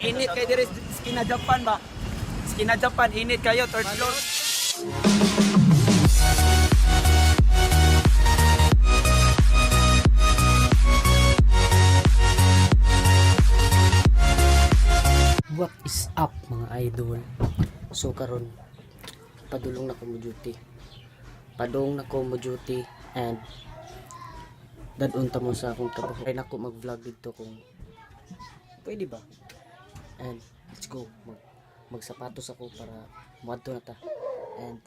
Init kayo diri skina Japan ba? Skina Japan, init kayo, third floor. What is up mga idol? So karon padulong na ko mo duty. Padung na ko mo duty and dadun ta mo sa akong trabaho. Kaya nako mag-vlog dito kung pwede ba? And let's go. Magsapatos ako para muadto na ta. And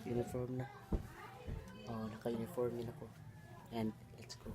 uniform na. Naka-uniform din ako. And let's go.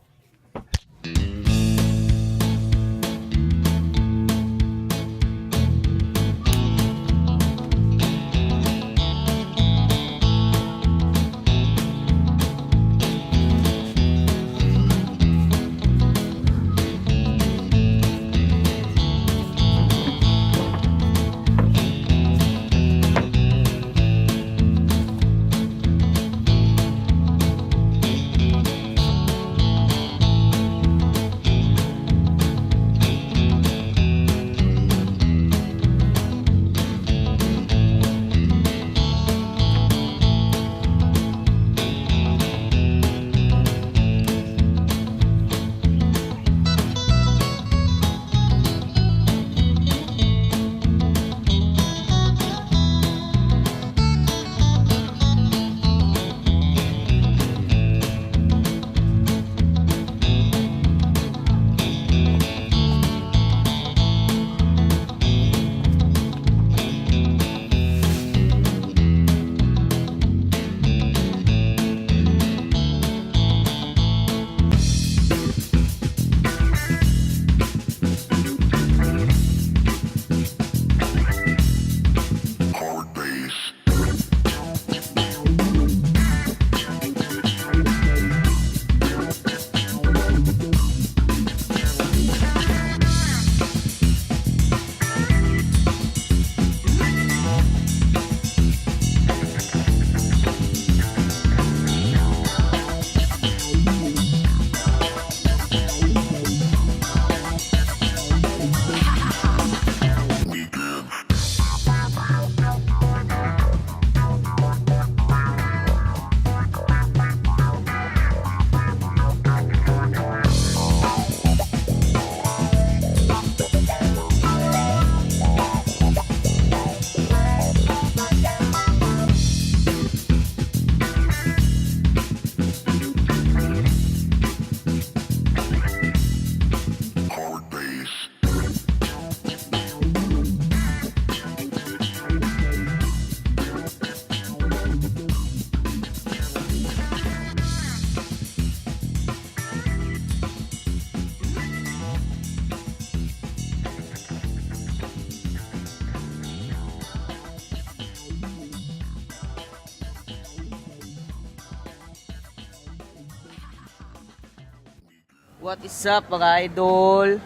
What is up mga idol?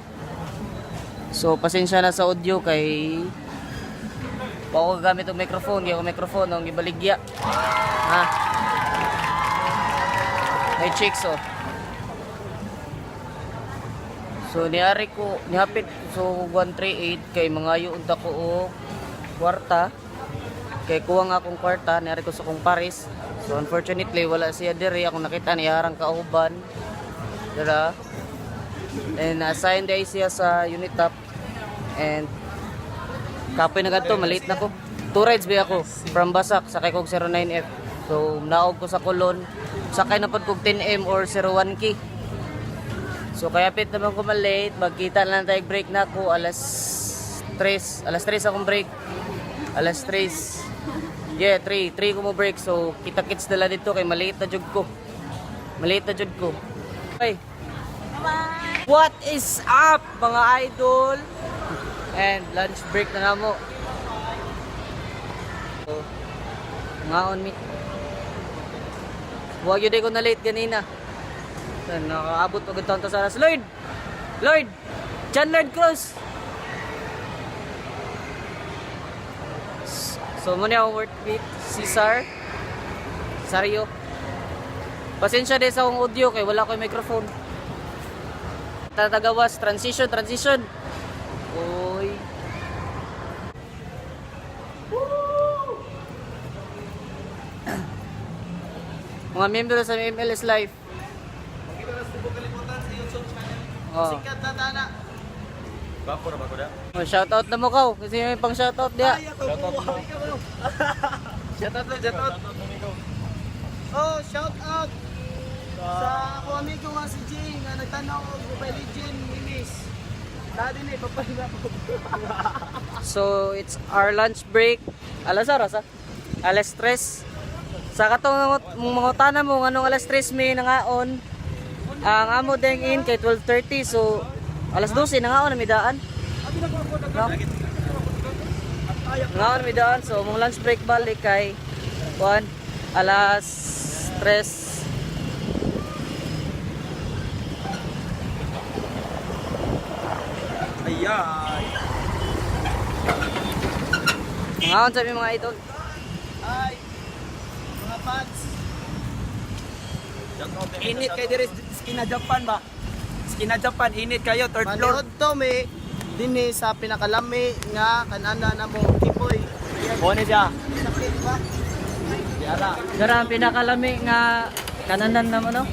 So pasensya na sa audio kay ako gamit ang microphone, kaya microphone ang gibaligya. Ha? May chicks oh. So niari ko, ni Hapit so 138 kay mangayo unta ko og kwarta. Kay kuha nga akong kwarta, niari ko sa kong Paris. So unfortunately wala siya diri, ako nakita niya harang kauban. Dara. And assigned day siya sa unit top. And kapoy na ganito, maliit na ko. 2 rides ba ako from Basak, sakay kog 09F. So naog ko sa Colon, sakay na pod kog 10M or 01K. So kaya pit naman ko malate, magkita lang tayo break na ko alas 3 akong break. Alas 3. Yeah, 3 ko mo break. So kita-kits dala dito kay maliit na jud ko. Okay. What is up mga idol? And lunch break na namo. So, ngaon mi. Huwag yun ko na late ganina. So, nakaabot pagod taon sa aras. Lloyd! John Lloyd Cruz! So muna akong workmate, Cesar Sario. Pasensya din sa akong audio kay wala ko yung microphone. Tatagawas, transition. Uy. Mga miyembro sa MLS Live. Makita na sa kalimutan sa YouTube channel. Oh. Sikat na tana. Bako na bako da. Oh, shoutout na mo ka. Kasi may pang shoutout dia. Shoutout shoutout. Oh, shout out sa ako amigo nga si Jay nga nagtanaw og Mobile Legend minis. Dadi ni papahinga ko. So, it's our lunch break. Alas oras ha? Alas 3. Sa katong mga tanan mo, anong alas 3 may nangaon. Ang amo deng in kay 12:30. So, alas 12 nangaon na midaan. No? Nangaon na midaan. So, mong lunch break balik kay alas 3. Ayan. Nangaon sabi mga idol. Ay. Mga fans. Init kay dire skina Japan ba? Skina Japan init kayo third floor. Manood to me dinhi sa pinakalami nga kanana na mo kipoy. Bone siya. Sakit ba? Yara. Gara ang pinakalami nga kananan na mo no?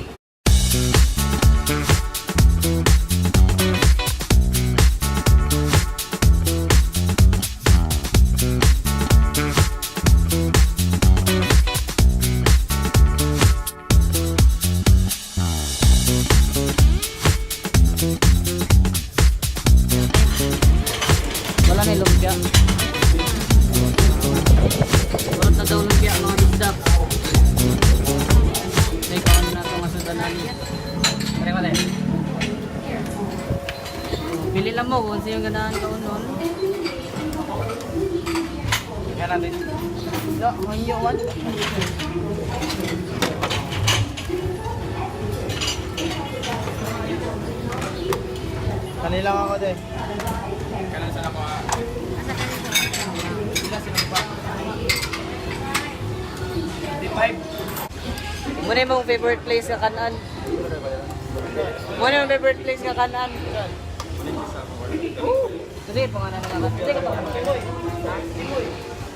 Wala na lumpia. Wala na daw lumpia mga bisdak. May kaon na ito masudanan. Pare wala. Pili lang mo kung sino yung ganahan kaon nun. Kaya natin. Ya, hanyo man. Kanila ako din. Kanan sana ko. Sila sila ba? 55. Muna yung favorite place nga kanan. Muna yung favorite place nga kanan. Kasi pangalan na naman. Sige ka Kimoy.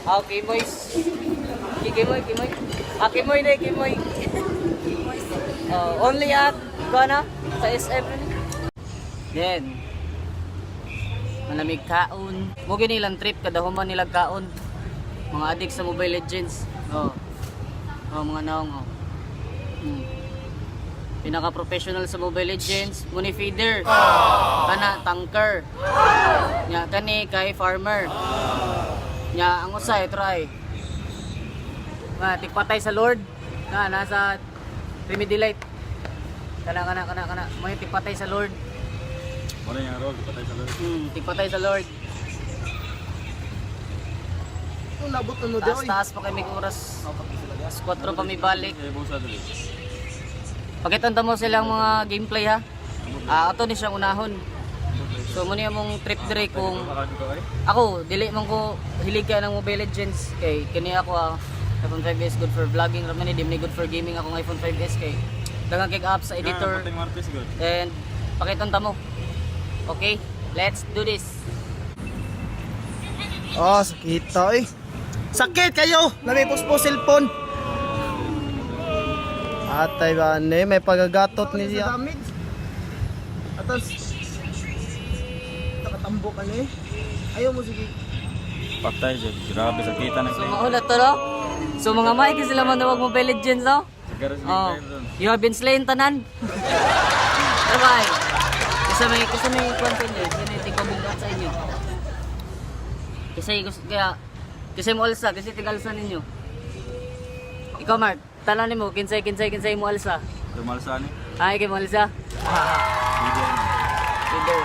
Ah, Kimoy. Kimoy. Ah, Kimoy na, Kimoy. Only at, na? Sa SM. Then, malamig kaon. Mugi nilang trip, kada human nilang kaon. Mga addict sa Mobile Legends. Mga naong. Pinaka-professional sa Mobile Legends, muni feeder. Kana tanker. Nya kani kay farmer. Nya ang usay try. Tikpatay sa Lord. Nasa Remedy Light. Kana. May tikpatay sa Lord. Wala yung role, patay sa loob. Tikpatay sa Lord. Kung labot ano daw. Taas pa kami oras. 4 pa mi balik. Pakitanda mo silang mga gameplay ha. Ato ni siyang unahon. So muna yung trip dire kung ako dili man ko hilig ka ng Mobile Legends kay kani ako iPhone 5s good for vlogging raman ni good for gaming ako ng iPhone 5s kay daghang kay apps sa editor. And pakitanda mo. Okay, let's do this. Oh, sakit to eh. Sakit kayo! Namipos po cellphone. Atay ba may pagagatot ni siya. Atas. Nakatambo ka ni. Ayaw mo sige. Patay siya, grabe sakita na So maulat to no? So mga Mike sila man nawag Mobile Legends no? Siguro Oh, you have been slain tanan. Bye. Kasi may content niyo, kasi tigpabugat sa inyo. Kasi mo alsa, kasi tigalsa ninyo. Ikaw Mark, tanan mo kinsay mo alsa. Tumalsa ni. Ay kay mo alsa. Leader.